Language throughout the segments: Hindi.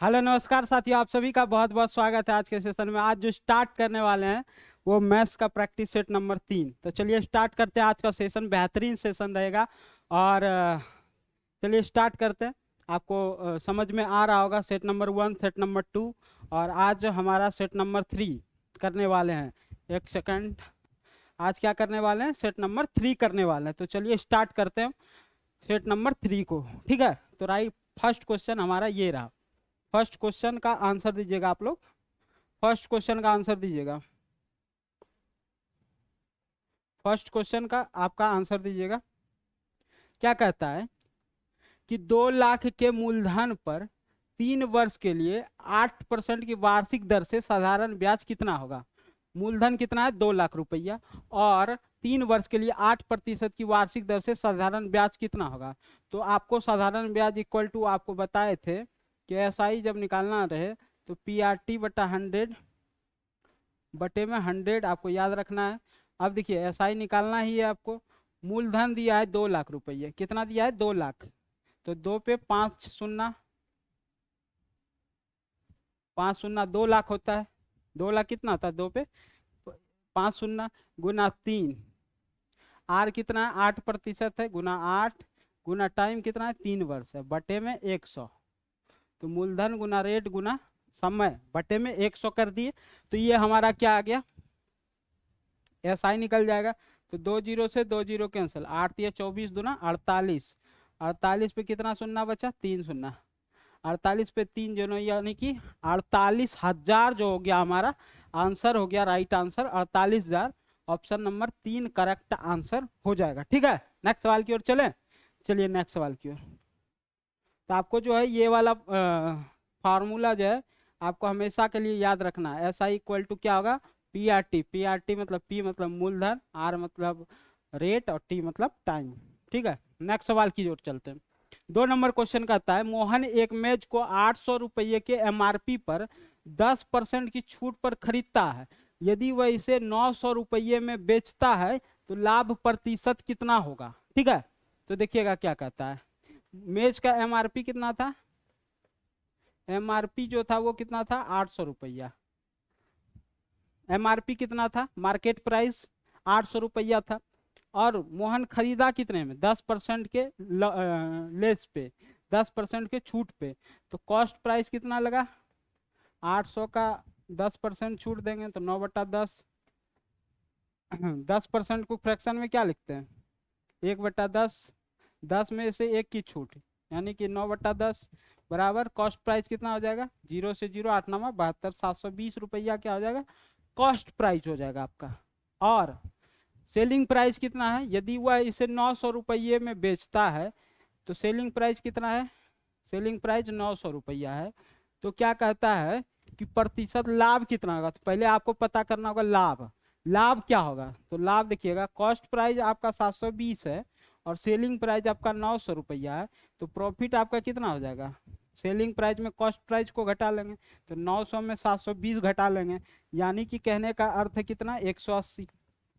हेलो नमस्कार साथियों, आप सभी का बहुत बहुत स्वागत है आज के सेशन में। आज जो स्टार्ट करने वाले हैं वो मैथ्स का प्रैक्टिस सेट नंबर 3। तो चलिए स्टार्ट करते हैं। आज का सेशन बेहतरीन सेशन रहेगा और चलिए स्टार्ट करते हैं। आपको समझ में आ रहा होगा सेट नंबर 1, सेट नंबर 2 और आज हमारा सेट नंबर 3 करने वाले हैं। एक सेकंड, आज क्या करने वाले हैं? सेट नंबर 3 करने वाले हैं। तो चलिए स्टार्ट करते हैं सेट नंबर 3 को। ठीक है, तो राइट, फर्स्ट क्वेश्चन हमारा ये रहा। फर्स्ट क्वेश्चन का आंसर दीजिएगा आप लोग। फर्स्ट क्वेश्चन का आंसर दीजिएगा। फर्स्ट क्वेश्चन का आपका आंसर दीजिएगा। क्या कहता है कि 2 लाख के मूलधन पर 3 वर्ष के लिए 8% की वार्षिक दर से साधारण ब्याज कितना होगा? मूलधन कितना है? 2 लाख रुपया। और 3 वर्ष के लिए 8% की वार्षिक दर से साधारण ब्याज कितना होगा? तो आपको साधारण ब्याज इक्वल टू आपको बताए थे कि SI जब निकालना रहे तो PRT/100 बटे में 100 आपको याद रखना है। अब देखिए SI निकालना ही है आपको। मूलधन दिया है 2 लाख रुपये। कितना दिया है? 2 लाख। तो 2 पे 5 शून्य, 5 शून्य 2 लाख होता है। 2 लाख कितना होता है? 2 पे 5 शून्य गुना 3। आर कितना है? 8% है, गुना 8 गुना टाइम कितना है? 3 वर्ष है, बटे में 100। तो मूलधन गुना रेट गुना समय बटे में 100 कर दिए। तो ये हमारा क्या आ गया? SI निकल जाएगा। तो 2 जीरो से 2 जीरो कैंसिल, 8 या 24 दूना 48। 48 पे कितना शून्य बचा? 3 शून्य। 48 पे 3 जो यानी कि 48,000 जो हो गया हमारा आंसर हो गया। Right answer 48,000। Option number 3 correct answer हो जाएगा। ठीक है, नेक्स्ट सवाल की ओर चलें। चलिए नेक्स्ट सवाल की ओर। तो आपको जो है ये वाला फार्मूला जो है आपको हमेशा के लिए याद रखना है। SI इक्वल टू क्या होगा? PRT। PRT मतलब P मतलब मूलधन, R मतलब रेट और T मतलब टाइम। ठीक है, नेक्स्ट सवाल की ओर चलते हैं। 2 नंबर क्वेश्चन कहता है मोहन एक मेज को 800 रुपये के MRP पर 10% की छूट पर खरीदता है। यदि वह इसे 900 रुपये में बेचता है तो लाभ प्रतिशत कितना होगा? ठीक है, तो देखिएगा क्या कहता है। मेज का MRP कितना था? MRP जो था वो कितना था? 800 रुपया। MRP कितना था? मार्केट प्राइस 800 रुपया था। और मोहन खरीदा कितने में? 10% के लेस पे, 10% के छूट पे। तो कॉस्ट प्राइस कितना लगा? 800 का 10% छूट देंगे तो 9/10। 10% को फ्रैक्शन में क्या लिखते हैं? 1/10। 10 में से 1 की छूट यानी कि 9/10 बराबर कॉस्ट प्राइस कितना हो जाएगा? 0 से 0, 8×9 = 72, 720 रुपया क्या हो जाएगा? कॉस्ट प्राइस हो जाएगा आपका। और सेलिंग प्राइस कितना है? यदि वह इसे 900 रुपये में बेचता है तो सेलिंग प्राइस कितना है? सेलिंग प्राइस 900 रुपया है। तो क्या कहता है कि प्रतिशत लाभ कितना होगा? तो पहले आपको पता करना होगा लाभ। लाभ क्या होगा? तो लाभ देखिएगा, कॉस्ट प्राइस आपका 720 है और सेलिंग प्राइस आपका 900 रुपया है। तो प्रॉफिट आपका कितना हो जाएगा? सेलिंग प्राइस में कॉस्ट प्राइस को घटा लेंगे तो 900 में 720 घटा लेंगे, यानी कि कहने का अर्थ है कितना? 180।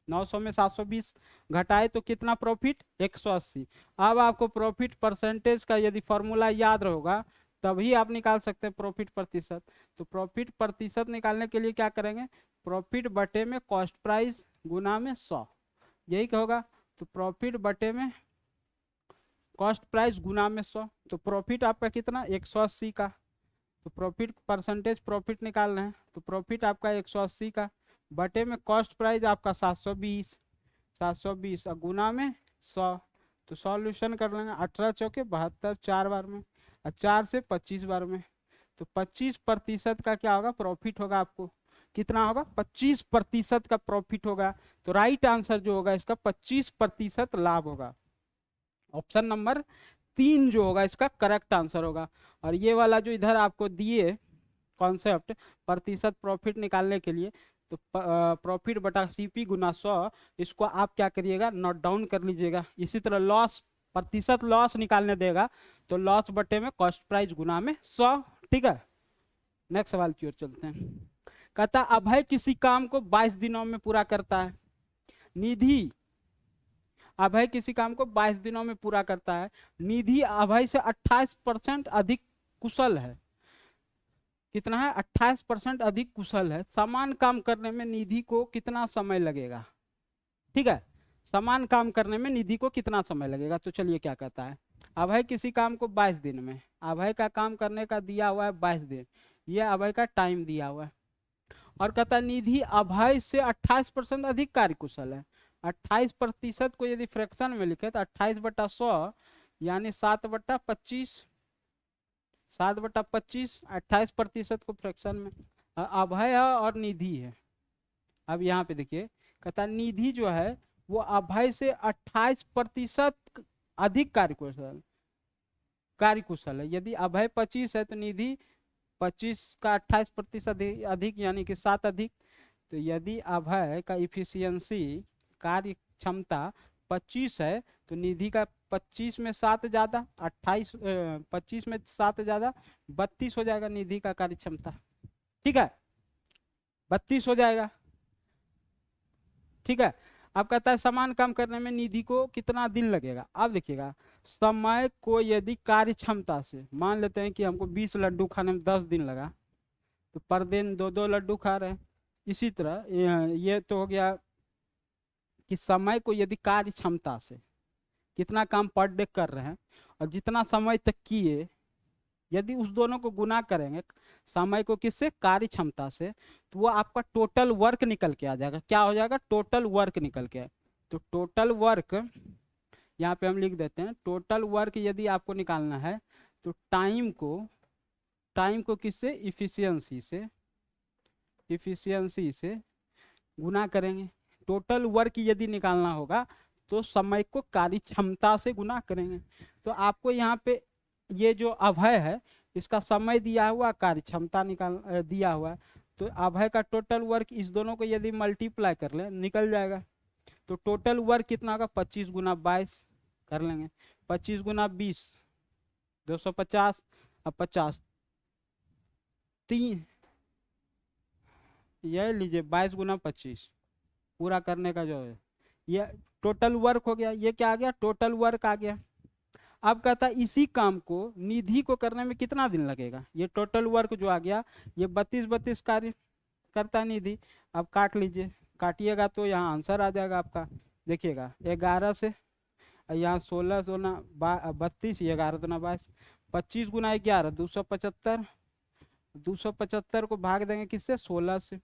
900 में 720 घटाए तो कितना प्रॉफिट? 180। अब आपको प्रॉफिट परसेंटेज का यदि फॉर्मूला याद होगा तभी आप निकाल सकते हैं प्रॉफिट प्रतिशत। तो प्रॉफिट प्रतिशत निकालने के लिए क्या करेंगे? प्रॉफिट बटे में कॉस्ट प्राइस गुना में 100, यही होगा। तो प्रॉफिट बटे में कॉस्ट प्राइस गुना में 100। तो प्रॉफिट आपका कितना? 180 का। तो प्रॉफिट परसेंटेज प्रॉफिट निकालना है तो प्रॉफिट आपका 180 का बटे में कॉस्ट प्राइस आपका 720। 720 और गुना में 100। तो सॉल्यूशन कर लेंगे। 18 चौके 72, 4 बार में और 4 से 25 बार में। तो 25% का क्या होगा? प्रॉफिट होगा आपको। कितना होगा? 25% का प्रॉफिट होगा। तो राइट आंसर जो होगा इसका 25% लाभ होगा। ऑप्शन नंबर 3 जो होगा इसका करेक्ट आंसर होगा। और ये वाला जो इधर आपको दिए कॉन्सेप्ट प्रतिशत प्रॉफिट निकालने के लिए, तो प्रॉफिट बटा CP गुना 100, इसको आप क्या करिएगा? नोट डाउन कर लीजिएगा। इसी तरह लॉस, प्रतिशत लॉस निकालने देगा तो लॉस बटे में कॉस्ट प्राइस गुना में 100। ठीक है, नेक्स्ट सवाल की ओर चलते हैं। कहता अभय किसी काम को 22 दिनों में पूरा करता है। निधि, अभय किसी काम को 22 दिनों में पूरा करता है। निधि अभय से 28% अधिक कुशल है। कितना है, 28% अधिक कुशल है। समान काम करने में निधि को कितना समय लगेगा, ठीक है, समान काम करने में निधि को कितना समय लगेगा। तो चलिए क्या कहता है, अभय किसी काम को 22 दिन में, अभय का काम करने का दिया हुआ है 22 दिन, ये अभय का टाइम दिया हुआ है। और कहता है निधि अभय से 28% अधिक कार्यकुशल है। 28% को यदि फ्रैक्शन में लिखे तो 28/100 यानी 7/25, 7/25, 28% को फ्रैक्शन में। अभय है और निधि है। अब यहाँ पे देखिए, कहता निधि जो है वो अभय से 28% अधिक कार्यकुशल है। यदि अभय 25 है तो निधि 25 का 28% अधिक यानी कि 7 अधिक। तो यदि अभय का इफिशियंसी कार्य क्षमता 25 है तो निधि का 25 में 7 ज़्यादा, 28 25 में 7 ज़्यादा 32 हो जाएगा निधि का कार्य क्षमता, ठीक है, 32 हो जाएगा, ठीक है। अब कहता है समान काम करने में निधि को कितना दिन लगेगा। अब देखिएगा, समय को यदि कार्य क्षमता से मान लेते हैं कि हमको 20 लड्डू खाने में 10 दिन लगा, तो पर दिन 2-2 लड्डू खा रहे हैं। इसी तरह ये तो हो गया कि समय को यदि कार्य क्षमता से कितना काम पर डे कर रहे हैं और जितना समय तक किए, यदि उस दोनों को गुना करेंगे समय को किससे, कार्य क्षमता से, तो वो आपका टोटल वर्क निकल के आ जाएगा। क्या हो जाएगा, टोटल वर्क निकल के। तो टोटल वर्क यहाँ पे हम लिख देते हैं, टोटल वर्क यदि आपको निकालना है तो टाइम को किससे, इफिशियंसी से गुना करेंगे। टोटल वर्क यदि निकालना होगा तो समय को कार्य क्षमता से गुना करेंगे। तो आपको यहाँ पे ये जो अभय है इसका समय दिया हुआ, कार्य क्षमता दिया हुआ है। तो अभय का टोटल वर्क इस दोनों को यदि मल्टीप्लाई कर ले निकल जाएगा। तो टोटल वर्क कितना होगा, 25 गुना 22 कर लेंगे, 25 गुना 20 250, अब 50 3, यह लीजिए 22 गुना 25 पूरा करने का जो है ये टोटल वर्क हो गया। ये क्या आ गया, टोटल वर्क आ गया। अब कहता है इसी काम को निधि को करने में कितना दिन लगेगा। ये टोटल वर्क जो आ गया ये 32 कार्य करता है निधि। अब काट लीजिए, काटिएगा तो यहाँ आंसर आ जाएगा आपका। देखिएगा 11 से यहाँ 16 सोना 32, 11 दूना 22, 25 गुना 11 275, 275 को भाग देंगे किससे, 16 से।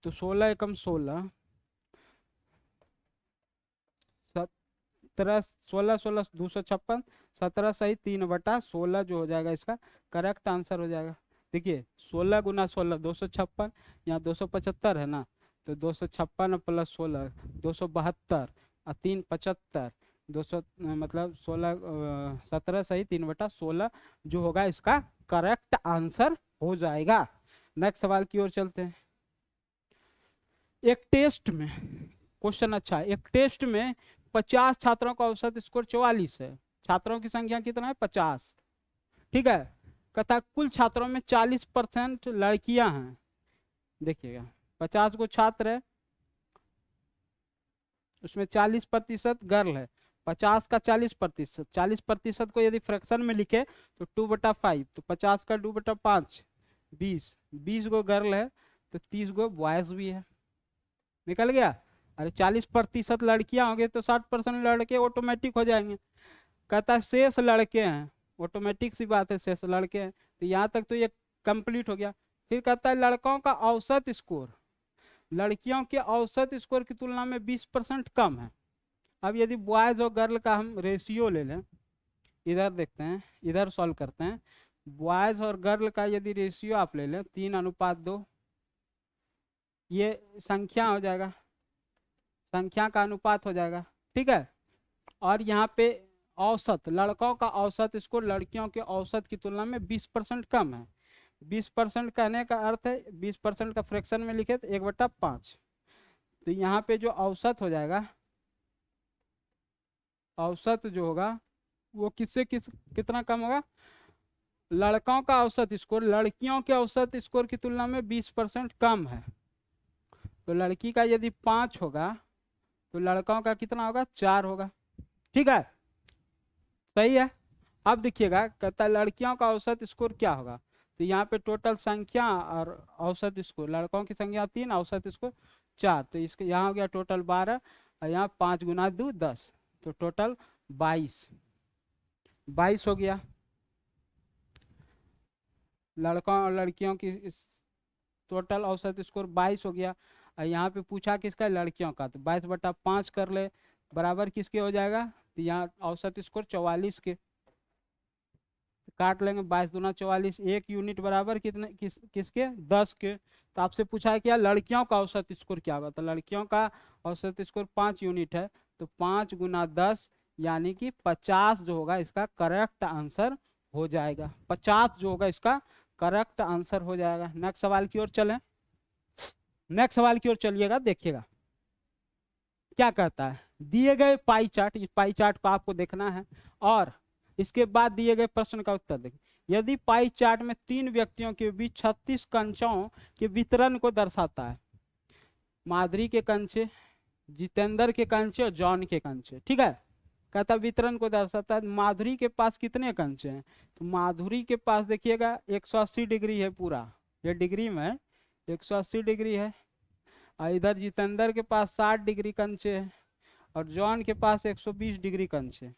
तो 16 एकम 16, 17 16 16 256, 17 सही 3/16 जो हो जाएगा इसका करेक्ट आंसर हो जाएगा। देखिए 16 गुना 16 256, यहाँ 275 है ना, तो 256 प्लस 16 272 और 3 75, 200 मतलब 16 17 सही 3/16 जो होगा इसका करेक्ट आंसर हो जाएगा। नेक्स्ट सवाल की ओर चलते हैं। एक टेस्ट में क्वेश्चन अच्छा है, एक टेस्ट में 50 छात्रों का औसत स्कोर 44 है। छात्रों की संख्या कितना है, 50, ठीक है। कहता कुल छात्रों में 40% लड़कियां हैं। देखिएगा 50 को छात्र है उसमें 40% गर्ल है। 50 का 40%, 40% को यदि फ्रैक्शन में लिखे तो 2/5, तो 50 का 2/5 20, 20 गो गर्ल है तो 30 गो बॉयज भी है, निकल गया। अरे 40% लड़कियां होंगे तो 60% लड़के ऑटोमेटिक हो जाएंगे। कहता है शेष लड़के हैं, ऑटोमेटिक सी बात है शेष लड़के हैं, तो यहाँ तक तो ये कंप्लीट हो गया। फिर कहता है लड़कों का औसत स्कोर लड़कियों के औसत स्कोर की तुलना में 20% कम है। अब यदि बॉयज और गर्ल का हम रेशियो ले लें, इधर देखते हैं, इधर सॉल्व करते हैं। बॉयज और गर्ल का यदि रेशियो आप ले लें 3:2, ये संख्या हो जाएगा, संख्या का अनुपात हो जाएगा, ठीक है। और यहाँ पे औसत लड़कों का औसत स्कोर लड़कियों के औसत की तुलना में 20% कम है। 20% कहने का अर्थ है 20% का फ्रैक्शन में लिखे तो 1/5। तो यहाँ पे जो औसत हो जाएगा, औसत जो होगा वो किससे कितना कम होगा, लड़कों का औसत स्कोर लड़कियों के औसत स्कोर की तुलना में 20% कम है। तो लड़की का यदि 5 होगा तो लड़कों का कितना होगा, 4 होगा, ठीक है, सही है। अब देखिएगा कहता है लड़कियों का औसत स्कोर क्या होगा, तो यहाँ पे टोटल संख्या और औसत स्कोर, लड़कों की संख्या 3, औसत स्कोर 4, तो इसके यहाँ हो गया टोटल 12, और यहाँ 5 गुना 2 10, तो टोटल 22 22 हो गया लड़कों और लड़कियों की टोटल औसत स्कोर 22 हो गया। और यहाँ पे पूछा किसका, लड़कियों का, तो 22/5 कर ले, बराबर किसके हो जाएगा, तो यहाँ औसत स्कोर 44 के, काट लेंगे 22 दूना 44, 1 यूनिट बराबर कितने किसके 10 के। तो आपसे पूछा है क्या लड़कियों का औसत स्कोर क्या होगा, तो लड़कियों का औसत स्कोर 5 यूनिट है, तो 5 गुना 10 यानी कि 50 जो होगा इसका करेक्ट आंसर हो जाएगा, 50 जो होगा इसका करेक्ट आंसर हो जाएगा। नेक्स्ट सवाल की ओर चलें, नेक्स्ट सवाल की ओर चलिएगा, देखिएगा क्या कहता है। दिए गए पाई चार्ट, इस पाई चार्ट को आपको देखना है और इसके बाद दिए गए प्रश्न का उत्तर देखिए। यदि पाई चार्ट में 3 व्यक्तियों के बीच 36 कंचों के वितरण को दर्शाता है, माधुरी के कंचे, जितेंद्र के कंचे और जॉन के कंचे, ठीक है, कहता वितरण को दर्शाता है। माधुरी के पास कितने कंचे हैं, तो माधुरी के पास देखिएगा 180 डिग्री है, पूरा ये डिग्री में 180 डिग्री है, और इधर जितेंद्र के पास 60 डिग्री कंचे है, और जॉन के पास 120 डिग्री कंचे।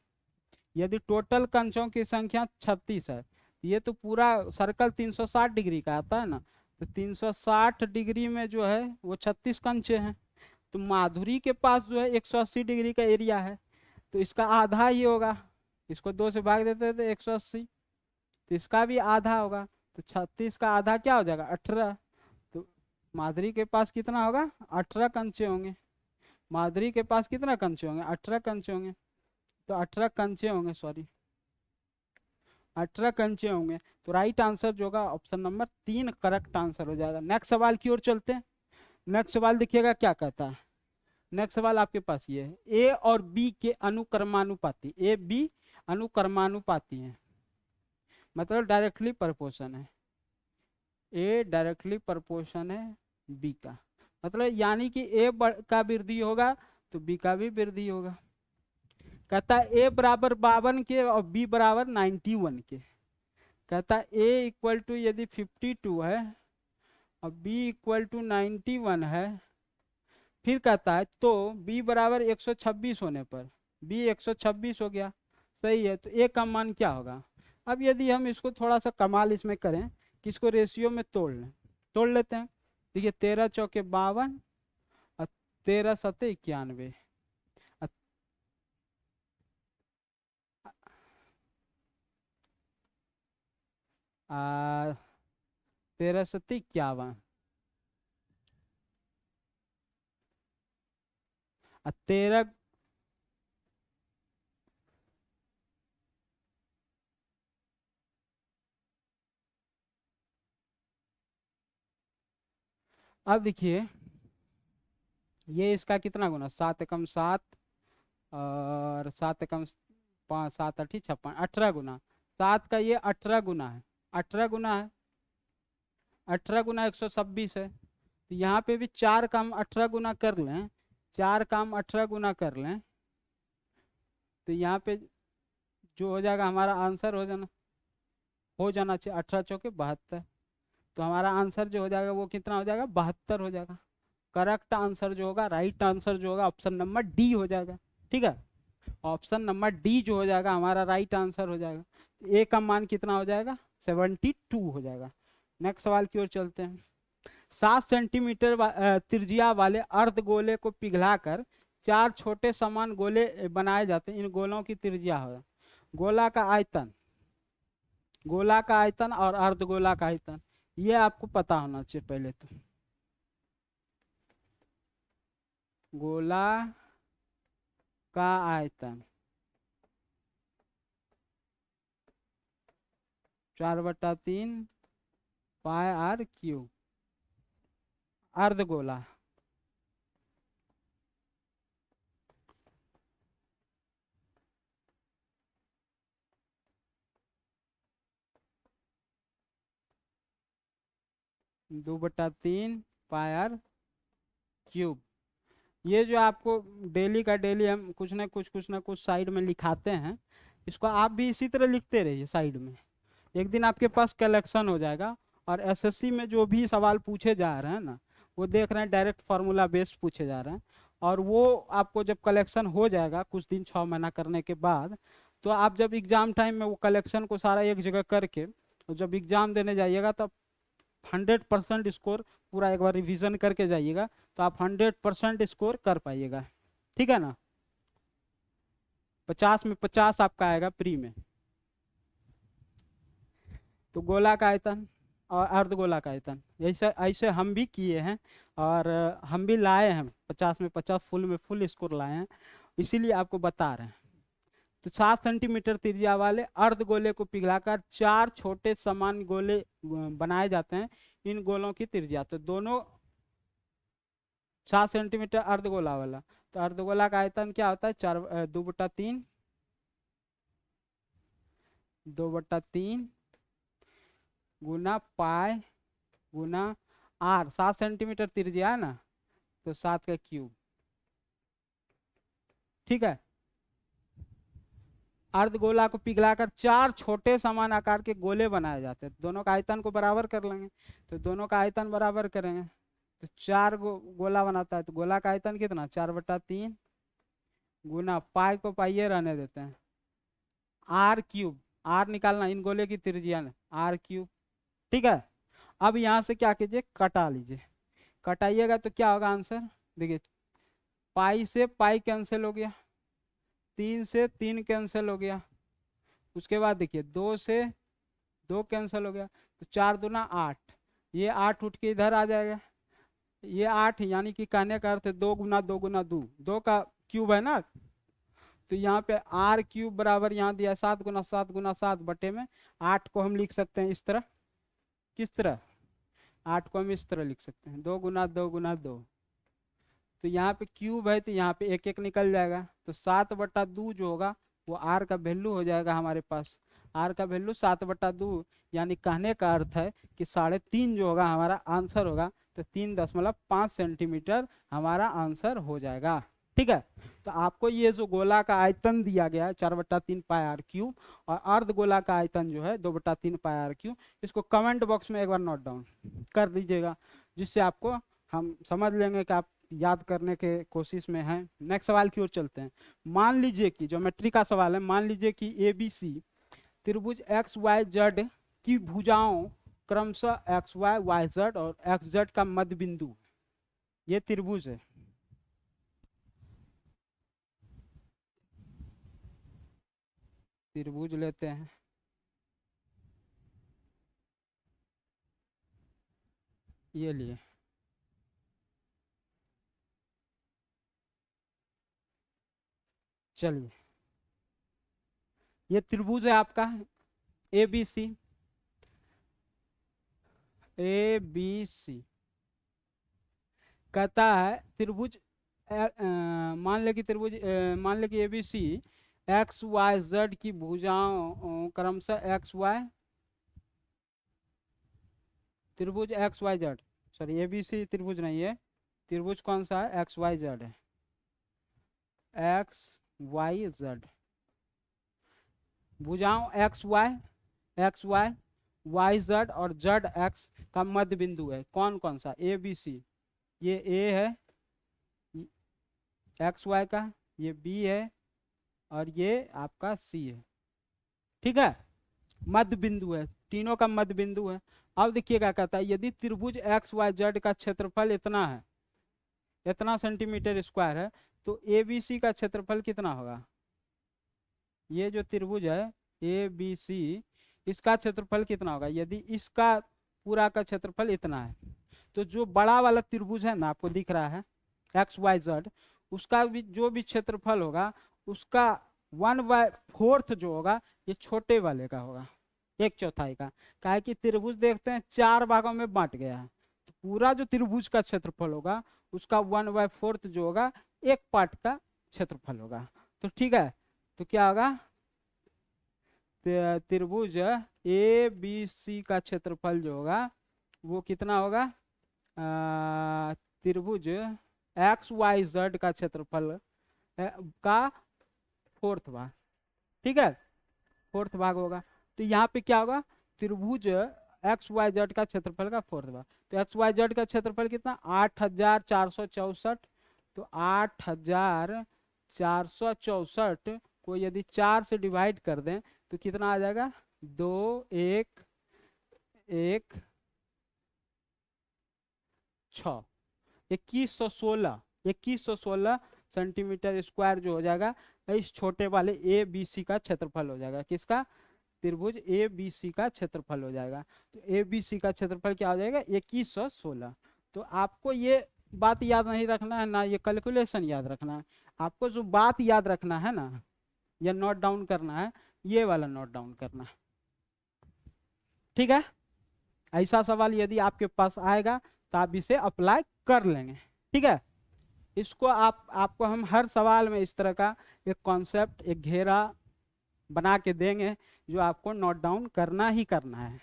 यदि टोटल कंचों की संख्या 36 है, ये तो पूरा सर्कल 360 डिग्री का आता है ना, तो 360 डिग्री में जो है वो 36 कंचे हैं, तो माधुरी के पास जो है 180 डिग्री का एरिया है, तो इसका आधा ही होगा, इसको 2 से भाग देते हैं तो 180, तो इसका भी आधा होगा, तो 36 का आधा क्या हो जाएगा 18, तो माधुरी के पास कितना होगा 18 कंचे होंगे, माधुरी के पास कितना कंचे होंगे 18 कंचे होंगे, तो 18 कंचे होंगे, सॉरी 18 कंचे होंगे, तो राइट आंसर जो होगा ऑप्शन नंबर 3 करेक्ट आंसर हो जाएगा। नेक्स्ट सवाल की ओर चलते हैं, नेक्स्ट सवाल देखिएगा क्या कहता है। नेक्स्ट सवाल आपके पास ये है, ए और बी के अनुक्रमानुपाती, ए बी अनुक्रमानुपाती हैं, मतलब डायरेक्टली प्रोपोर्शन है, ए डायरेक्टली प्रोपोर्शन है बी का, मतलब यानी कि ए का वृद्धि होगा तो बी का भी वृद्धि होगा। कहता है ए बराबर 52 के और बी बराबर 91 के, कहता है ए इक्वल टू यदि 52 है और बी इक्वल टू 91 है, फिर कहता है तो बी बराबर 126 होने पर, बी 126 हो गया, सही है, तो ए का मान क्या होगा। अब यदि हम इसको थोड़ा सा कमाल इसमें करें कि इसको रेशियो में तोड़ लेते हैं, देखिए 13 चौके 52 और 13 सत्ते 91, 13 सत्ते 51 और 13, अब देखिए ये इसका कितना गुना, 7 एकम 7 और 7 एकम 5, 7 8 56, 18 गुना, 7 का ये 18 गुना है, 18 गुना है, 18 गुना 126 है, तो यहाँ पे भी 4 का हम 18 गुना कर लें, 4 का हम 18 गुना कर लें, तो यहाँ पे जो हो जाएगा हमारा आंसर हो जाना चाहिए 18 चौके 72, तो हमारा आंसर जो हो जाएगा वो कितना हो जाएगा 72 हो जाएगा। करेक्ट आंसर जो होगा, राइट आंसर जो होगा ऑप्शन नंबर डी हो जाएगा, ठीक है, ऑप्शन नंबर डी जो हो जाएगा हमारा राइट आंसर हो जाएगा। ए का मान कितना हो जाएगा 72 हो जाएगा। नेक्स्ट सवाल की ओर चलते हैं। 7 सेंटीमीटर त्रिज्या वाले अर्धगोले को पिघलाकर 4 छोटे समान गोले बनाए जाते हैं, इन गोलों की त्रिज्या है, गोला का आयतन, गोला का आयतन और अर्धगोला का आयतन, ये आपको पता होना चाहिए पहले तो। गोला का आयतन 4/3 पाई आर क्यू, अर्धगोला दो बटा तीन पाई आर क्यूब। ये जो आपको डेली का डेली हम कुछ ना कुछ साइड में लिखाते हैं, इसको आप भी इसी तरह लिखते रहिए साइड में, एक दिन आपके पास कलेक्शन हो जाएगा, और एसएससी में जो भी सवाल पूछे जा रहे हैं ना, वो देख रहे हैं डायरेक्ट फार्मूला बेस्ड पूछे जा रहे हैं। और वो आपको जब कलेक्शन हो जाएगा कुछ दिन 6 महीना करने के बाद, तो आप जब एग्जाम टाइम में वो कलेक्शन को सारा एक जगह करके, और जब एग्जाम देने जाइएगा तब 100% स्कोर पूरा एक बार रिवीजन करके जाइएगा, तो आप 100% स्कोर कर पाइएगा। ठीक है ना। 50 में 50 आपका आएगा प्री में। तो गोला का आयतन और अर्धगोला का आयतन ऐसे ऐसे हम भी किए हैं, और हम भी लाए हैं 50 में 50 फुल में फुल स्कोर लाए हैं, इसीलिए आपको बता रहे हैं। तो 7 सेंटीमीटर त्रिज्या वाले अर्धगोले को पिघलाकर 4 छोटे समान गोले बनाए जाते हैं। इन गोलों की त्रिज्या, तो दोनों 7 सेंटीमीटर अर्धगोला वाला, तो अर्धगोला का आयतन क्या होता है, 2/3 2/3 गुना पाई गुना आर। 7 सेंटीमीटर त्रिज्या है ना, तो 7 का क्यूब। ठीक है। अर्धगोला को पिघलाकर 4 छोटे समान आकार के गोले बनाए जाते हैं। दोनों का आयतन को बराबर कर लेंगे, तो दोनों का आयतन बराबर करेंगे, तो 4 गोला बनाता है, तो गोला का आयतन कितना, 4/3 गुना पाई को पाइये रहने देते हैं, आर क्यूब। आर निकालना, इन गोले की त्रिज्या आर क्यूब। ठीक है। अब यहाँ से क्या कीजिए, कटा लीजिए। कटाइएगा तो क्या होगा आंसर, देखिए पाई से पाई कैंसिल हो गया, 3 से 3 कैंसिल हो गया, उसके बाद देखिए 2 से 2 कैंसिल हो गया, तो 4 दूना 8, ये 8 उठ के इधर आ जाएगा, ये 8, यानी कि कहने का अर्थ है 2 गुना 2 गुना 2, 2 का क्यूब है ना, तो यहाँ पे आर क्यूब बराबर यहाँ दिया 7 गुना 7 गुना 7 बटे में 8 को हम लिख सकते हैं इस तरह। किस तरह, 8 को हम इस तरह लिख सकते हैं, 2 गुना 2 गुना 2, तो यहाँ पे क्यूब है तो यहाँ पे एक एक निकल जाएगा, तो 7/2 जो होगा वो आर का वैल्यू हो जाएगा हमारे पास। आर का वैल्यू 7/2, यानी कहने का अर्थ है कि 3.5 जो होगा हमारा आंसर होगा, तो 3.5 सेंटीमीटर हमारा आंसर हो जाएगा। ठीक है। तो आपको ये जो गोला का आयतन दिया गया है 4/3 पाई आर क्यूब, और अर्ध गोला का आयतन जो है 2/3 पाई आर क्यूब, इसको कमेंट बॉक्स में एक बार नोट डाउन कर दीजिएगा, जिससे आपको हम समझ लेंगे कि आप याद करने के कोशिश में हैं। नेक्स्ट सवाल की ओर चलते हैं। मान लीजिए कि ज्योमेट्री का सवाल है, मान लीजिए कि ए बी सी त्रिभुज एक्स वाई जेड की भुजाओं क्रमशः एक्स वाई वाई जेड और एक्स जेड का मध्य बिंदु, ये त्रिभुज है। त्रिभुज लेते हैं, ये लिए चलिए, ये त्रिभुज है आपका ए बी सी, ए बी सी कहता है त्रिभुज मान ले कि त्रिभुज मान ले कि A B C X Y Z की भुजाओं क्रमशः एक्स वाई, त्रिभुज X Y Z, sorry A B C त्रिभुज नहीं है, त्रिभुज कौन सा है, एक्स वाई जेड है, एक्स वाई जेड, भुजाओं एक्स वाई वाई जेड और जेड एक्स का मध्य बिंदु है। कौन कौन सा, ए बी सी, ये ए है एक्स वाई का, ये बी है, और ये आपका सी है। ठीक है। मध्य बिंदु है, तीनों का मध्य बिंदु है। अब देखिए क्या कहता है, यदि त्रिभुज एक्स वाई जेड का क्षेत्रफल इतना है, इतना सेंटीमीटर स्क्वायर है, तो ए बी सी का क्षेत्रफल कितना होगा। ये जो त्रिभुज है ए बी सी, इसका क्षेत्रफल कितना होगा, यदि इसका पूरा का क्षेत्रफल इतना है, तो जो बड़ा वाला त्रिभुज है ना आपको दिख रहा है एक्स वाई जेड, उसका भी जो भी क्षेत्रफल होगा उसका 1/4 जो होगा ये छोटे वाले का होगा, 1/4 का। काहे कि त्रिभुज देखते हैं 4 भागों में बांट गया है, तो पूरा जो त्रिभुज का क्षेत्रफल होगा उसका 1/4 जो होगा एक पार्ट का क्षेत्रफल होगा। तो ठीक है, तो क्या होगा, त्रिभुज ए बी सी का क्षेत्रफल जो होगा वो कितना होगा, त्रिभुज एक्स वाई जेड का क्षेत्रफल का 4th भाग। ठीक है, 4th भाग होगा। तो यहाँ पे क्या होगा, त्रिभुज एक्स वाई जेड का क्षेत्रफल का फोर्थ। तो एक्स वाई जेड का क्षेत्रफल कितना 8464। तो 8464 को यदि 4 से डिवाइड कर दें तो कितना आ जाएगा 2 1 1 6 2116 सेंटीमीटर स्क्वायर जो हो जाएगा इस छोटे वाले ए बी सी का क्षेत्रफल हो जाएगा। किसका? त्रिभुज ए बी सी का क्षेत्रफल हो जाएगा। तो ए बी सी का क्षेत्रफल क्या हो जाएगा 2116। तो आपको ये बात याद नहीं रखना है ना, ये कैलकुलेशन याद रखना है। आपको जो बात याद रखना है ना या नोट डाउन करना है, ये वाला नोट डाउन करना है। ठीक है, ऐसा सवाल यदि आपके पास आएगा तो आप इसे अप्लाई कर लेंगे। ठीक है, इसको आपको हम हर सवाल में इस तरह का एक कॉन्सेप्ट, एक घेरा बना के देंगे जो आपको नोट डाउन करना ही करना है,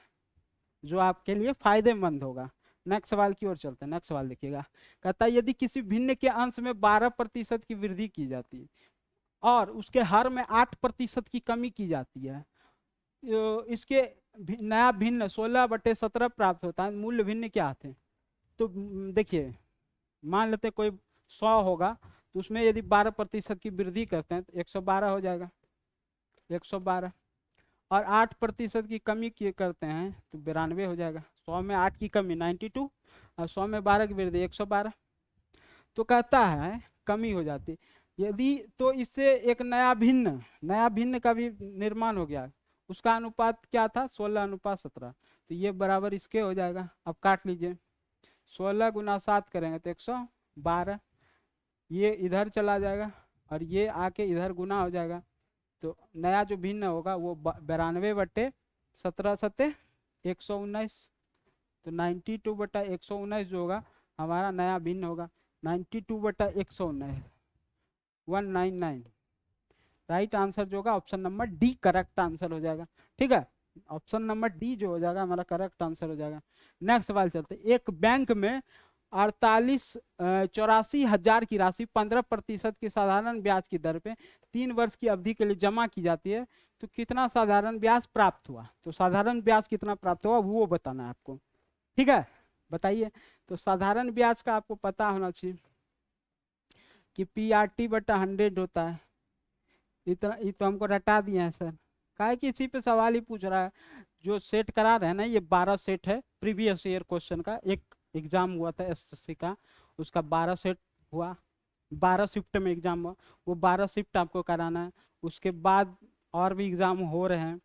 जो आपके लिए फायदेमंद होगा। नेक्स्ट सवाल की ओर चलते हैं। नेक्स्ट सवाल देखिएगा, कहता है यदि किसी भिन्न के अंश में 12% की वृद्धि की जाती है और उसके हर में 8% की कमी की जाती है, इसके नया भिन्न 16/17 प्राप्त होता है। मूल्य भिन्न क्या थे? तो देखिए, मान लेते कोई 100 होगा तो उसमें यदि 12% की वृद्धि करते हैं तो 112 हो जाएगा, 112। और 8% की कमी करते हैं तो 92 हो जाएगा। 100 में 8 की कमी 92 और 100 में 12 की वृद्धि 112। तो कहता है कमी हो जाती यदि, तो इससे एक नया भिन्न का भी निर्माण हो गया। उसका अनुपात क्या था 16:17। तो ये बराबर इसके हो जाएगा। अब काट लीजिए, 16 गुना 7 करेंगे तो 112। ये इधर चला जाएगा और ये आके इधर गुना हो जाएगा। तो नया जो भिन्न होगा वो 92/17 सत्ते 119। तो 92/119 जो होगा हमारा नया भिन्न होगा। 92/119 199। राइट आंसर जो होगा option number D correct answer हो जाएगा। ठीक है, ऑप्शन नंबर डी जो हो जाएगा हमारा करेक्ट आंसर हो जाएगा। नेक्स्ट सवाल चलते हैं। एक बैंक में 84 की राशि 15% की साधारण ब्याज की दर पे 3 वर्ष की अवधि के लिए जमा की जाती है, तो कितना साधारण ब्याज प्राप्त हुआ? तो साधारण ब्याज कितना प्राप्त हुआ वो बताना है आपको। ठीक है, बताइए। तो साधारण ब्याज का आपको पता होना चाहिए कि PRT/100 होता है। इतना ये तो हमको रटा दिए हैं सर, काहे कि इसी पे सवाल ही पूछ रहा है। जो सेट करा रहे हैं ना, ये 12 सेट है प्रीवियस ईयर क्वेश्चन का। एक एग्जाम हुआ था SSC का, उसका 12 सेट हुआ, 12 शिफ्ट में एग्जाम हुआ। वो 12 शिफ्ट आपको कराना है। उसके बाद और भी एग्जाम हो रहे हैं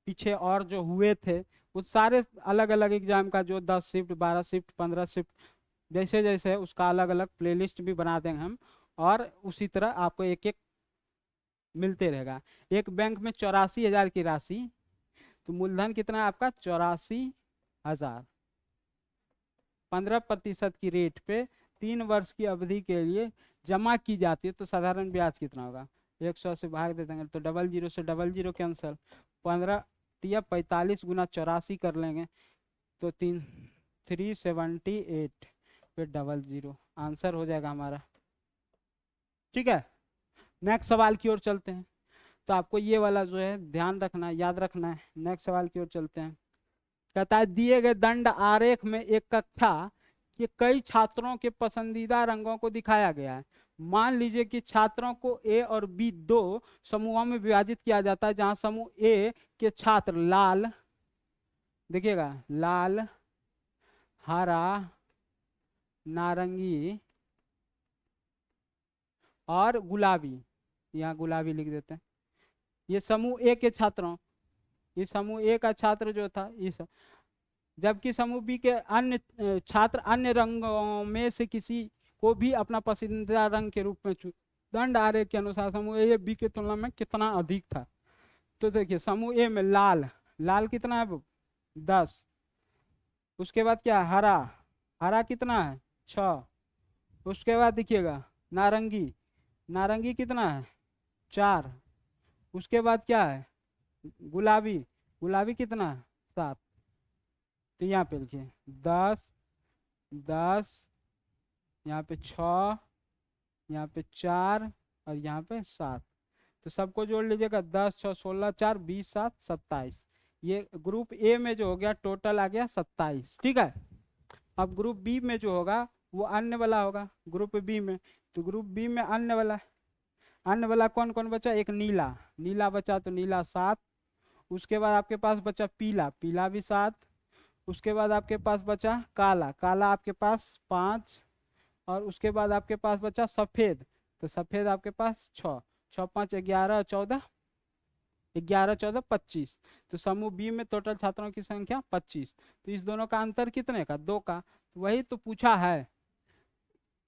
पीछे, और जो हुए थे वो सारे अलग अलग एग्जाम का, जो 10 शिफ्ट 12 शिफ्ट 15 शिफ्ट जैसे जैसे है उसका अलग अलग प्लेलिस्ट भी बना देंगे हम, और उसी तरह आपको एक एक मिलते रहेगा। एक बैंक में 84,000 की राशि, तो मूलधन कितना है आपका 84,000, 15% की रेट पे 3 वर्ष की अवधि के लिए जमा की जाती है, तो साधारण ब्याज कितना होगा? 100 से भाग दे देंगे तो 00 से 00 कैंसल, 15 या 45 गुना 84 कर लेंगे तो 378 फिर 00 आंसर हो जाएगा हमारा। ठीक है, नेक्स्ट सवाल की ओर चलते हैं। तो आपको ये वाला जो है ध्यान रखना है, याद रखना है। नेक्स्ट सवाल की ओर चलते हैं। कहता है दिए गए दंड आरेख में एक कक्षा के कई छात्रों के पसंदीदा रंगों को दिखाया गया है। मान लीजिए कि छात्रों को ए और बी दो समूहों में विभाजित किया जाता है, जहां समूह ए के छात्र लाल, देखिएगा लाल, हरा, नारंगी और गुलाबी, यहाँ गुलाबी लिख देते हैं। ये समूह ए के छात्रों, ये समूह ए का छात्र जो था इस, जबकि समूह बी के अन्य छात्र अन्य रंगों में से किसी को भी अपना पसंदीदा रंग के रूप में चुन। दंड आरेख के अनुसार समूह ए बी की तुलना में कितना अधिक था? तो देखिए समूह ए में लाल, लाल कितना है 10। उसके बाद क्या हरा, हरा कितना है 6। उसके बाद देखिएगा नारंगी, नारंगी कितना है 4। उसके बाद क्या है गुलाबी, गुलाबी कितना है 7। तो यहाँ पे लिखिए 10 10, यहाँ पे 6, यहाँ पे 4 और यहाँ पे 7। तो सबको जोड़ लीजिएगा 10 6 16 4 20 7 27। ये ग्रुप ए में जो हो गया टोटल आ गया 27, ठीक है। अब ग्रुप बी में जो होगा वो अन्य वाला होगा ग्रुप बी में। तो ग्रुप बी में अन्य वाला कौन कौन बचा, एक नीला, नीला बचा तो नीला 7। उसके बाद आपके पास बचा पीला, पीला भी 7। उसके बाद आपके पास बचा काला, काला आपके पास 5। और उसके बाद आपके पास बचा सफ़ेद, तो सफ़ेद आपके पास 6। 6 5 11 14, 11 14 25। तो समूह बी में टोटल छात्रों की संख्या 25। तो इस दोनों का अंतर कितने का, 2 का। तो वही तो पूछा है,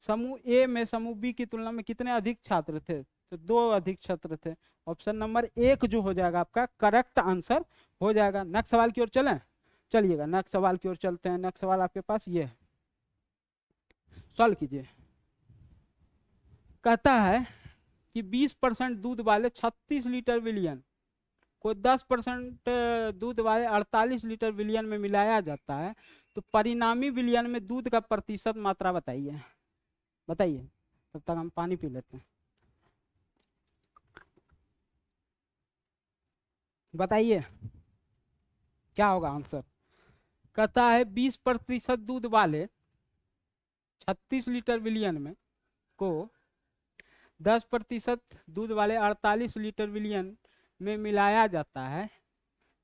समूह ए में समूह बी की तुलना में कितने अधिक छात्र थे, तो 2 अधिक छात्र थे। ऑप्शन नंबर 1 जो हो जाएगा आपका करेक्ट आंसर हो जाएगा। नेक्स्ट सवाल की ओर चलें, चलिएगा नेक्स्ट सवाल की ओर चलते हैं। नेक्स्ट सवाल आपके पास ये है, सॉल्व कीजिए। कहता है कि 20% दूध वाले 36 लीटर विलियन को 10% दूध वाले 48 लीटर विलियन में मिलाया जाता है, तो परिणामी विलियन में दूध का प्रतिशत मात्रा बताइए। बताइए, तब तक हम पानी पी लेते हैं। बताइए क्या होगा आंसर। कहता है 20% दूध वाले 36 लीटर विलियन में को 10% दूध वाले 48 लीटर विलियन में मिलाया जाता है,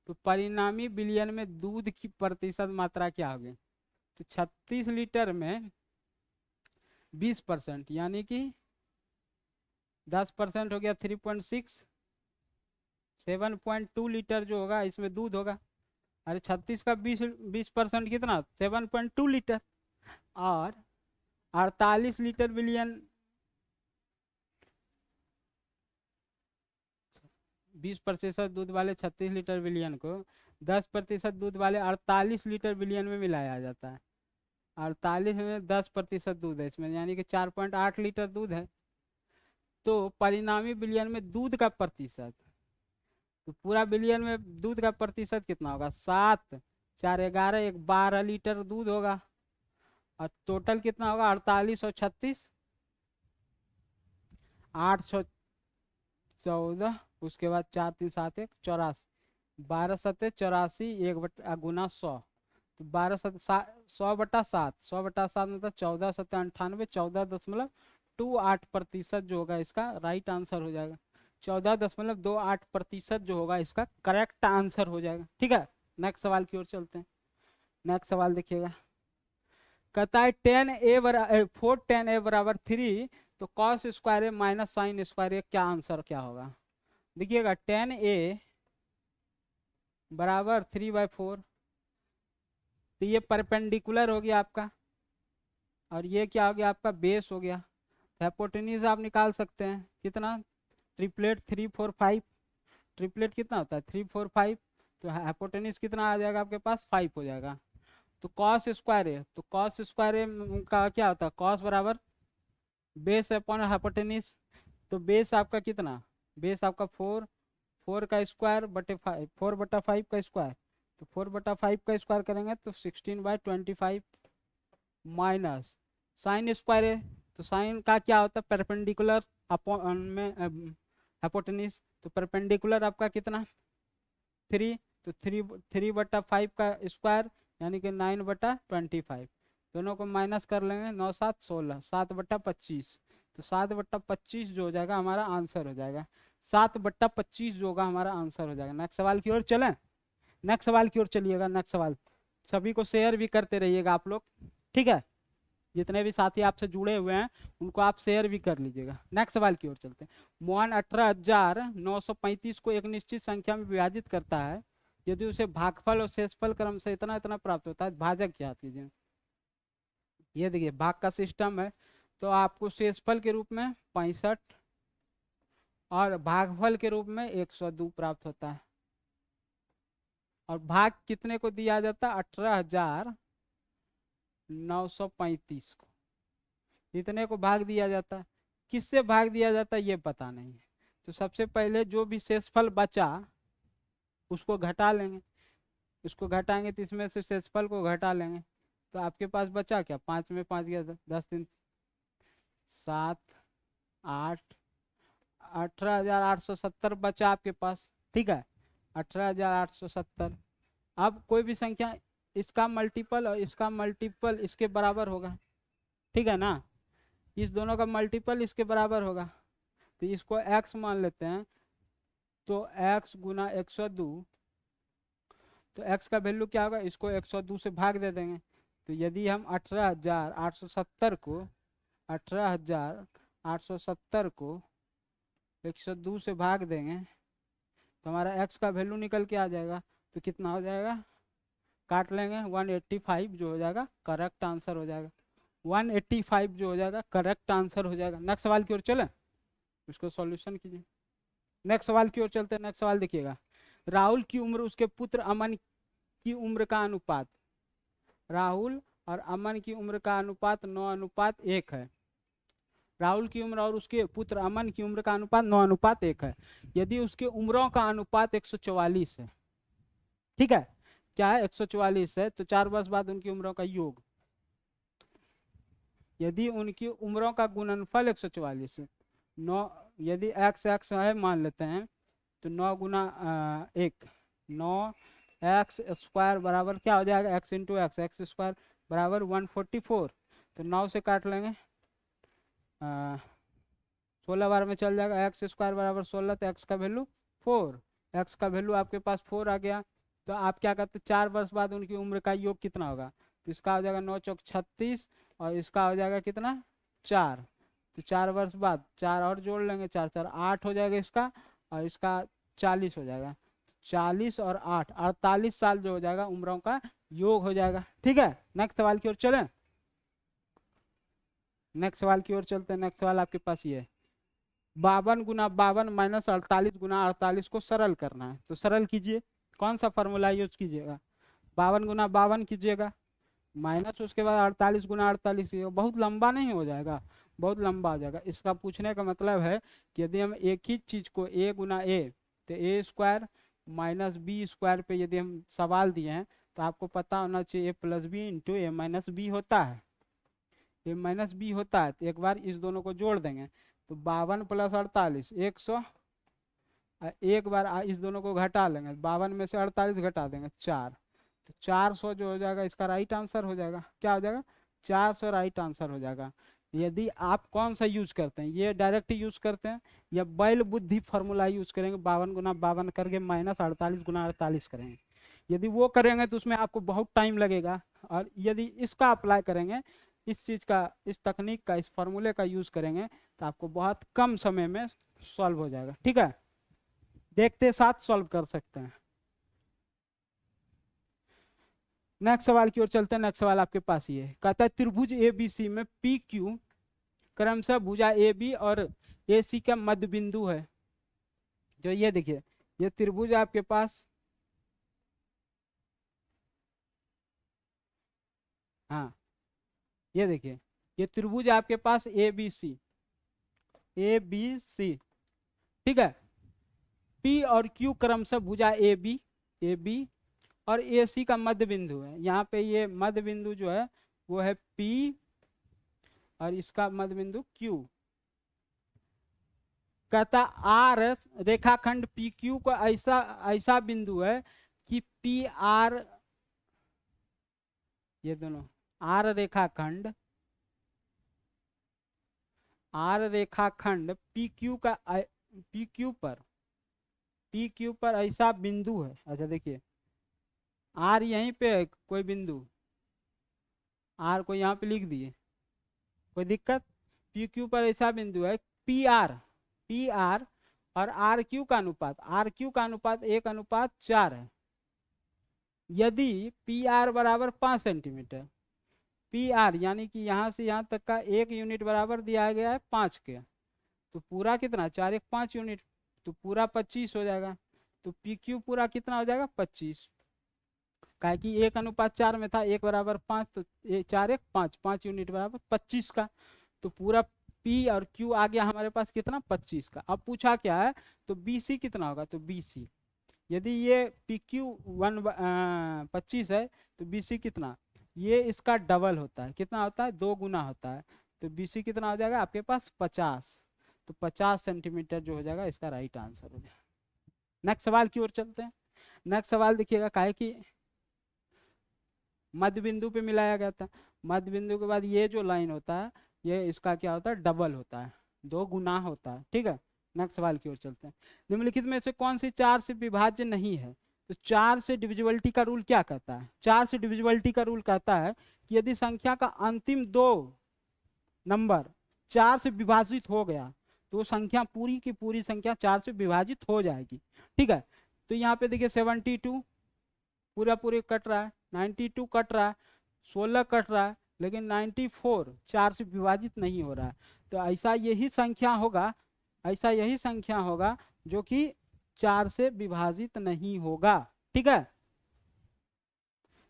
तो परिणामी विलियन में दूध की प्रतिशत मात्रा क्या होगी। तो 36 लीटर में 20% यानी कि 10% हो गया 3.6, 7.2 लीटर जो होगा इसमें दूध होगा। अरे 36 का 20% कितना, 7.2 लीटर। और 48 लीटर विलियन, 20% दूध वाले 36 लीटर विलियन को 10% दूध वाले 48 लीटर विलियन में मिलाया जाता है। 48 में 10% दूध है इसमें, यानी कि 4.8 लीटर दूध है। तो परिणामी विलियन में दूध का प्रतिशत, तो पूरा विलियन में दूध का प्रतिशत कितना होगा, 7 4 11, एक 12 लीटर दूध होगा। और टोटल कितना होगा, 48 और 36, 814। उसके बाद 4 3 7 1 84, 12 7 84, 1/गुना 100। तो 100/7, 100/7 मतलब 14 7 98, 14.28% जो होगा इसका राइट आंसर हो जाएगा। 14.28% जो होगा इसका करेक्ट आंसर हो जाएगा, ठीक है। नेक्स्ट सवाल की ओर चलते हैं। नेक्स्ट सवाल देखिएगा। कहता है 4 10 ए बराबर 3, तो कॉस स्क्वायर ए माइनस साइन स्क्वायर ए, क्या आंसर क्या होगा। देखिएगा 10 a बराबर 3/4, तो ये परपेंडिकुलर हो गया आपका, और ये क्या हो गया आपका बेस हो गया। हाइपोटेन्यूज आप निकाल सकते हैं कितना, ट्रिपलेट 3 4 5, ट्रिपलेट कितना होता है 3 4 5, तो हाइपोटेन्यूज कितना आ जाएगा आपके पास 5 हो जाएगा। तो कॉस स्क्वायर है, तो कॉस स्क्वायर का क्या होता है, कॉस बराबर बेस अपॉन हाइपोटेन्यूज। तो बेस आपका कितना, बेस आपका 4, 4 का स्क्वायर बटे 5, 4/5 का स्क्वायर। तो 4/5 का स्क्वायर करेंगे तो 16/25, माइनस साइन स्क्वायर है, तो साइन का क्या होता है परपेंडिकुलर अपॉन में हाइपोटेन्यूज। तो परपेंडिकुलर आपका कितना 3, तो 3/5 का स्क्वायर यानी कि 9/25। दोनों को माइनस कर लेंगे, 9 7 16, 7/25। तो 7/25 जो हो जाएगा हमारा आंसर हो जाएगा। 7/25 जो होगा हमारा आंसर हो जाएगा। नेक्स्ट सवाल की ओर चलें, नेक्स्ट सवाल की ओर चलिएगा। नेक्स्ट सवाल सभी को शेयर भी करते रहिएगा आप लोग, ठीक है। जितने भी साथी आपसे जुड़े हुए हैं उनको आप शेयर भी कर लीजिएगा। नेक्स्ट सवाल की ओर चलते हैं। मोहन 18,935 को एक निश्चित संख्या में विभाजित करता है, यदि उसे भागफल और शेषफल क्रम से इतना इतना प्राप्त होता है, भाजक क्या कीजिए। ये देखिए भाग का सिस्टम है, तो आपको शेषफल के रूप में 65 और भागफल के रूप में 102 प्राप्त होता है। और भाग कितने को दिया जाता है, 18,935 को, इतने को भाग दिया जाता है। किससे भाग दिया जाता है ये पता नहीं है। तो सबसे पहले जो भी शेषफल बचा उसको घटा लेंगे, उसको घटाएंगे तो इसमें से शेषफल को घटा लेंगे। तो आपके पास बचा क्या, 5 में 5 गया 10 3 7 8, 18,870 बचा आपके पास, ठीक है। 18,870। अब कोई भी संख्या इसका मल्टीपल और इसका मल्टीपल इसके बराबर होगा, ठीक है ना। इस दोनों का मल्टीपल इसके बराबर होगा, तो इसको x मान लेते हैं। तो x गुना 102, तो x का वैल्यू क्या होगा, इसको 102 से भाग दे देंगे। तो यदि हम 18,870 को 18,870 को 102 से भाग देंगे तो हमारा x का वैल्यू निकल के आ जाएगा। तो कितना हो जाएगा, काट लेंगे, 185 जो हो जाएगा करेक्ट आंसर हो जाएगा। 185 जो हो जाएगा करेक्ट आंसर हो जाएगा। नेक्स्ट सवाल की ओर चलें, इसको सॉल्यूशन कीजिए। नेक्स्ट सवाल की ओर चलते हैं। नेक्स्ट सवाल देखिएगा, राहुल की उम्र उसके पुत्र अमन की उम्र का अनुपात, राहुल और अमन की उम्र का अनुपात 9:1 है। राहुल की उम्र और उसके पुत्र अमन की उम्र का अनुपात 9:1 है। यदि उसके उम्रों का अनुपात 144 है, ठीक है, क्या है 144 है, तो 4 वर्ष बाद उनकी उम्रों का योग। यदि उनकी उम्रों का गुणनफल 144 है, 9, यदि x x है मान लेते हैं, तो 9 गुना 1, 9x² बराबर क्या हो जाएगा, x इंटू एक्स, x² बराबर 144। तो 9 से काट लेंगे, 16 बार में चल जाएगा, x² बराबर 16, तो x का वैल्यू 4, x का वैल्यू आपके पास 4 आ गया। तो आप क्या करते, 4 वर्ष बाद उनकी उम्र का योग कितना होगा, तो इसका हो जाएगा 9 चौक 36 और इसका हो जाएगा कितना 4। तो 4 वर्ष बाद 4 और जोड़ लेंगे, 4 4 8 हो जाएगा इसका, और इसका 40 हो जाएगा। 40 और 8 48 साल जो हो जाएगा उम्रों का योग हो जाएगा, ठीक है। नेक्स्ट सवाल की ओर चलें। नेक्स्ट सवाल की ओर चलते हैं। नेक्स्ट सवाल आपके पास ये है, 52 गुना 52 माइनस 48 गुना 48 को सरल करना है। तो सरल कीजिए, कौन सा फॉर्मूला यूज कीजिएगा, 52 गुना 52 कीजिएगा, माइनस उसके बाद 48 गुना 48 कीजिएगा। बहुत लंबा नहीं हो जाएगा, बहुत लंबा हो जाएगा। इसका पूछने का मतलब है कि यदि हम एक ही चीज को a गुना a, तो a² माइनस b² पे यदि हम सवाल दिए हैं, तो आपको पता होना चाहिए a plus B into a minus B होता है, a माइनस बी होता है। तो एक बार इस दोनों को जोड़ देंगे, तो 52 प्लस 48 100, एक बार इस दोनों को घटा लेंगे, 52 में से 48 घटा देंगे 4, तो 400 जो हो जाएगा इसका राइट आंसर हो जाएगा। क्या हो जाएगा, 400 राइट आंसर हो जाएगा। यदि आप कौन सा यूज करते हैं, ये डायरेक्ट यूज करते हैं या बैल बुद्धि फार्मूला यूज करेंगे, 52 गुना 52 करके माइनस 48 गुना 48 करेंगे। यदि वो करेंगे तो उसमें आपको बहुत टाइम लगेगा, और यदि इसका अप्लाई करेंगे, इस चीज का, इस तकनीक का, इस फार्मूले का यूज करेंगे, तो आपको बहुत कम समय में सॉल्व हो जाएगा, ठीक है। देखते साथ सॉल्व कर सकते हैं। नेक्स्ट सवाल की ओर चलते हैं। नेक्स्ट सवाल आपके पास ये कहता है, त्रिभुज ABC में PQ क्रमशः भुजा AB और AC का मध्य बिंदु है। जो ये देखिए, ये त्रिभुज आपके पास, हाँ ये देखिए, ये त्रिभुज आपके पास ABC, ABC, ठीक है। P और Q क्रमशः भुजा AB और AC का मध्य बिंदु है। यहाँ पे ये मध्य बिंदु जो है वो है P और इसका मध्य बिंदु Q। कहता R रेखाखंड PQ का ऐसा ऐसा बिंदु है कि PR, ये दोनों R रेखाखंड PQ पर ऐसा बिंदु है। अच्छा देखिए, R यहीं पे है कोई बिंदु, R को यहाँ पे लिख दिए, कोई दिक्कत। PQ पर ऐसा बिंदु है PR और RQ का अनुपात, RQ का अनुपात 1:4 है। यदि PR बराबर 5 सेंटीमीटर, PR यानी कि यहाँ से यहाँ तक का 1 यूनिट बराबर दिया गया है 5 के, तो पूरा कितना 4 1 5 यूनिट, तो पूरा 25 हो जाएगा। तो PQ पूरा कितना हो जाएगा 25, क्या कि 1:4 में था, 1 बराबर 5, तो 4 1 5, 5 यूनिट बराबर 25 का। तो पूरा P और Q आ गया हमारे पास कितना 25 का। अब पूछा क्या है, तो BC कितना होगा, तो BC, यदि ये PQ 25 है, तो BC कितना, ये इसका डबल होता है, कितना होता है 2 गुना होता है। तो BC कितना हो जाएगा आपके पास 50, तो 50 सेंटीमीटर जो हो जाएगा इसका राइट आंसर हो जाएगा। नेक्स्ट सवाल की ओर चलते हैं। नेक्स्ट सवाल देखिएगा, काहे कि मध्य बिंदु पे मिलाया गया था। मध्य बिंदु के बाद ये जो लाइन होता है, ये इसका क्या होता है, डबल होता है, दो गुना होता है। ठीक है, नेक्स्ट सवाल की ओर चलते हैं। निम्नलिखित में से कौन सी चार से विभाज्य नहीं है? तो चार से डिविजिबिलिटी का रूल क्या कहता है? चार से डिविजिबिलिटी का रूल कहता है कि यदि संख्या का अंतिम दो नंबर चार से विभाजित हो गया तो संख्या पूरी की पूरी संख्या चार से विभाजित हो जाएगी। ठीक है, तो यहाँ पे देखिए 72 पूरा पूरी कट रहा है, 92 कट रहा है, 16 कट रहा है, लेकिन 94 चार से विभाजित नहीं हो रहा है। तो ऐसा यही संख्या होगा, ऐसा यही संख्या होगा जो कि चार से विभाजित नहीं होगा। ठीक है,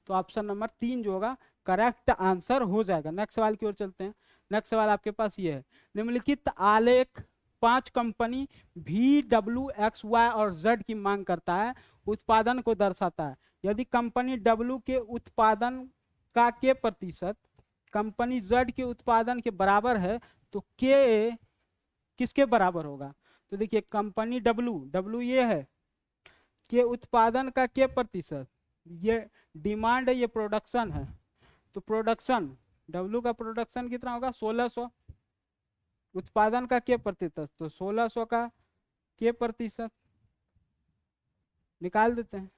तो ऑप्शन नंबर 3 जो होगा करेक्ट आंसर हो जाएगा। नेक्स्ट सवाल की ओर चलते हैं। नेक्स्ट सवाल आपके पास ये है, निम्नलिखित आलेख 5 कंपनी VWXY और Z की मांग करता है, उत्पादन को दर्शाता है। यदि कंपनी W के उत्पादन का के प्रतिशत कंपनी Z के उत्पादन के बराबर है तो के किसके बराबर होगा? तो देखिए कंपनी W ये है, के उत्पादन का के प्रतिशत, ये डिमांड है, ये प्रोडक्शन है। तो प्रोडक्शन W का प्रोडक्शन कितना होगा? 1600। उत्पादन का के प्रतिशत, तो 1600 का के प्रतिशत निकाल देते हैं।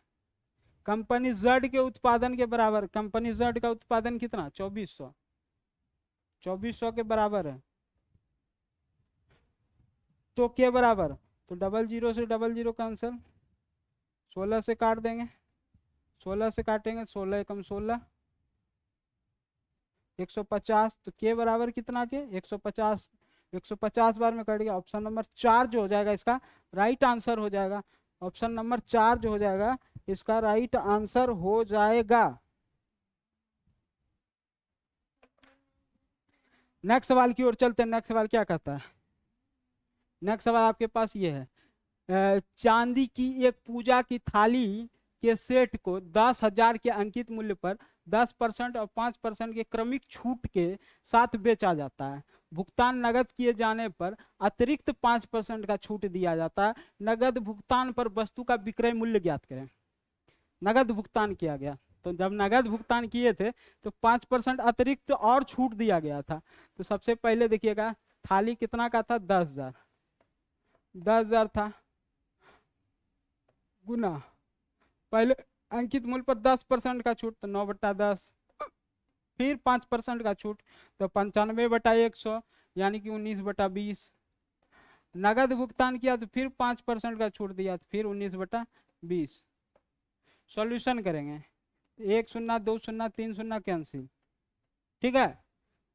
कंपनी Z के उत्पादन के बराबर, कंपनी Z का उत्पादन कितना? 2400, 2400 के बराबर है, तो के बराबर, तो डबल जीरो से डबल जीरो कैंसिल, 16 से काट देंगे, 16 से काटेंगे, 16 एकम 16, 150। तो के बराबर कितना के? 150, 150 बार में कट गया। ऑप्शन नंबर 4 जो हो जाएगा इसका राइट आंसर हो जाएगा। ऑप्शन नंबर 4 जो हो जाएगा इसका राइट आंसर हो जाएगा। नेक्स्ट सवाल की ओर चलते हैं। नेक्स्ट सवाल क्या कहता है? नेक्स्ट सवाल आपके पास ये है, चांदी की एक पूजा की थाली के सेट को 10,000 के अंकित मूल्य पर 10% और 5% के क्रमिक छूट के साथ बेचा जाता है। भुगतान नगद किए जाने पर अतिरिक्त 5% का छूट दिया जाता है। नगद भुगतान पर वस्तु का विक्रय मूल्य ज्ञात करें। नगद भुगतान किया गया, तो जब नगद भुगतान किए थे तो 5% अतिरिक्त और छूट दिया गया था। तो सबसे पहले देखिएगा थाली कितना का था? 10,000, 10,000 था, गुना पहले अंकित मूल्य पर 10% का छूट, तो 9/10, फिर 5% का छूट, तो 95/100 यानी कि 19/20। नगद भुगतान किया तो फिर 5% का छूट दिया, तो फिर 19/20। सॉल्यूशन करेंगे, 1 शून्य 2 शून्य 3 शून्य कैंसिल। ठीक है,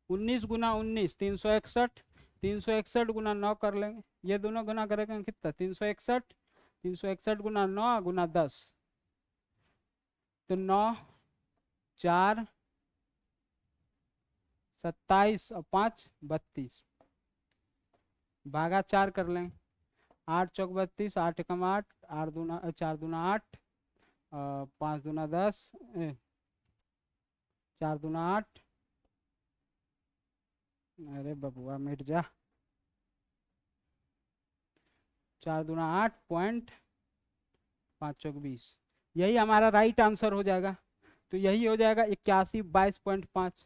19 गुना 19 361, 361 गुना 9 कर लेंगे, ये दोनों गुना करेंगे कितना? 361, 361 गुना 9 गुना 10, तो 9 4 27 और 5 32, भागा 4 कर लें, 8 चौक 32, 8 एकम 8, 8 दूना 4 दूना 8, 5 दूना 10, 4 दूना 8, अरे बबुआ मिट जा, 4 दूना 8 पॉइंट 5 चौक 20, यही हमारा राइट आंसर हो जाएगा। तो यही हो जाएगा 81 22.5।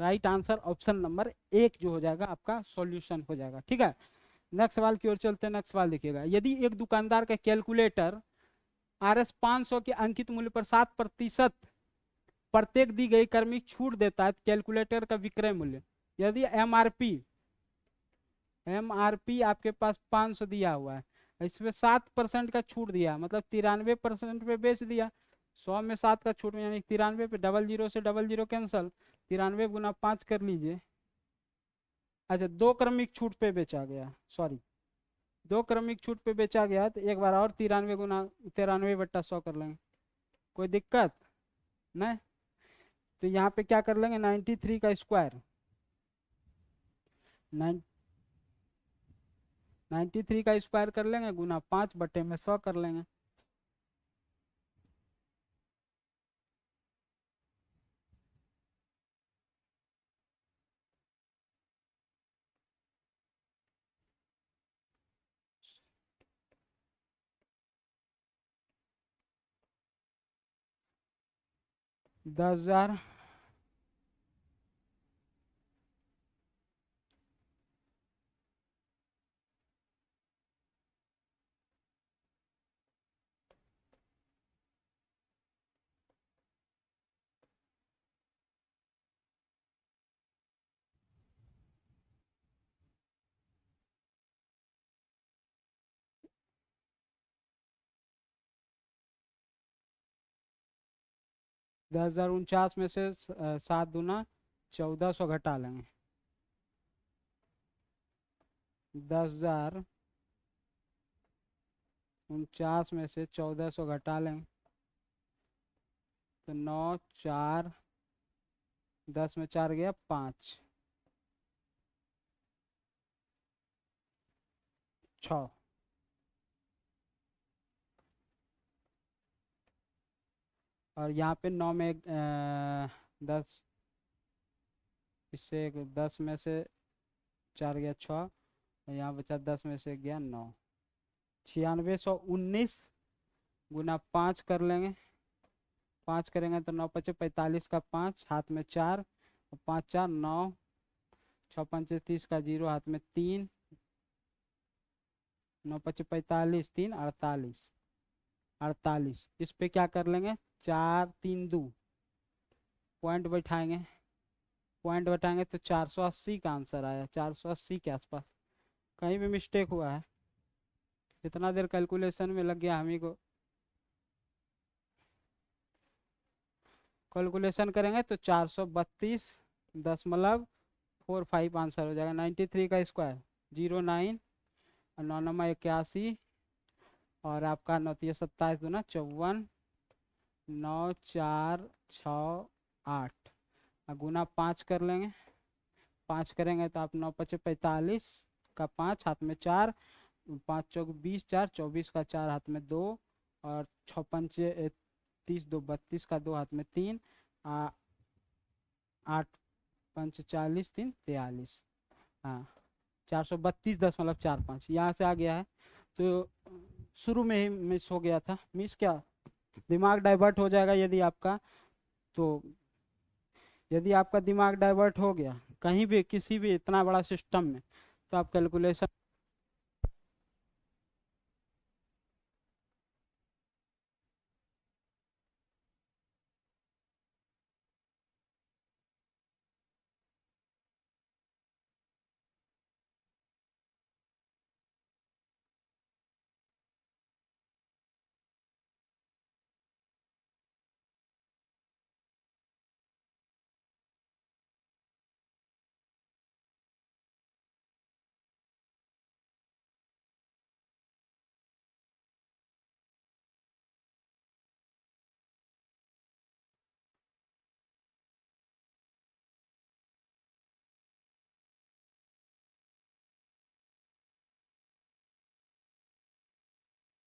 राइट आंसर ऑप्शन नंबर 1 जो हो जाएगा आपका सॉल्यूशन हो जाएगा। ठीक है, नेक्स्ट सवाल की ओर चलते हैं। नेक्स्ट सवाल देखिएगा, यदि एक दुकानदार का कैलकुलेटर RS 500 के अंकित मूल्य पर 7% प्रत्येक दी गई क्रमिक छूट देता है, तो कैलकुलेटर का विक्रय मूल्य, यदि एमआरपी आपके पास 500 दिया हुआ है, इसमें 7% का छूट दिया, मतलब 93% पे बेच दिया। 100 में 7 का छूट यानी 93 पे, डबल जीरो से डबल जीरो कैंसल, 93 गुना 5 कर लीजिए। अच्छा, दो क्रमिक छूट पे बेचा गया, सॉरी, दो क्रमिक छूट पे बेचा गया, तो एक बार और 93 गुना 93/100 कर लेंगे, कोई दिक्कत नहीं। तो यहाँ पे क्या कर लेंगे, 93 का स्क्वायर, 93 का स्क्वायर कर लेंगे, गुना 5/100 कर लेंगे। 10,000 10,049 में से 7 दूना 1400 घटा लेंगे। 10,049 में से 1400 घटा लेंगे तो 9 4 10 में 4 गया 5 6 और यहाँ पे 9 में 10 इससे 10 में से 4 गया 6 और यहाँ बचा 10 में से गया 9। 9619 गुना 5 कर लेंगे। 5 करेंगे तो 9 पचे 45 का 5 हाथ में 4 और 5 4 9 6 पंचे 30 का 0 हाथ में 3 9 पचे 45 3 48 48। इस पे क्या कर लेंगे 4 3 2 पॉइंट बैठाएंगे तो 480 का आंसर आया। 480 के आसपास। कहीं भी मिस्टेक हुआ है? इतना देर कैलकुलेशन में लग गया हमी को। कैलकुलेशन करेंगे तो 432.45 आंसर हो जाएगा। 93 का स्क्वायर 09 और 9 9 81 और आपका 9 27 दूना 54 9 4 6 8 गुना 5 कर लेंगे। 5 करेंगे तो आप 9 पचे 45 का 5 हाथ में 4 5 चौक 20 4 24 का 4 हाथ में 2 और 6 पंचे 30 2 32 का 2 हाथ में 3 8 पंच 40 3 43। हाँ 432.45 यहाँ से आ गया है। तो शुरू में ही मिस हो गया था। मिस क्या, दिमाग डाइवर्ट हो जाएगा यदि आपका दिमाग डाइवर्ट हो गया कहीं भी किसी भी इतना बड़ा सिस्टम में तो आप कैलकुलेशन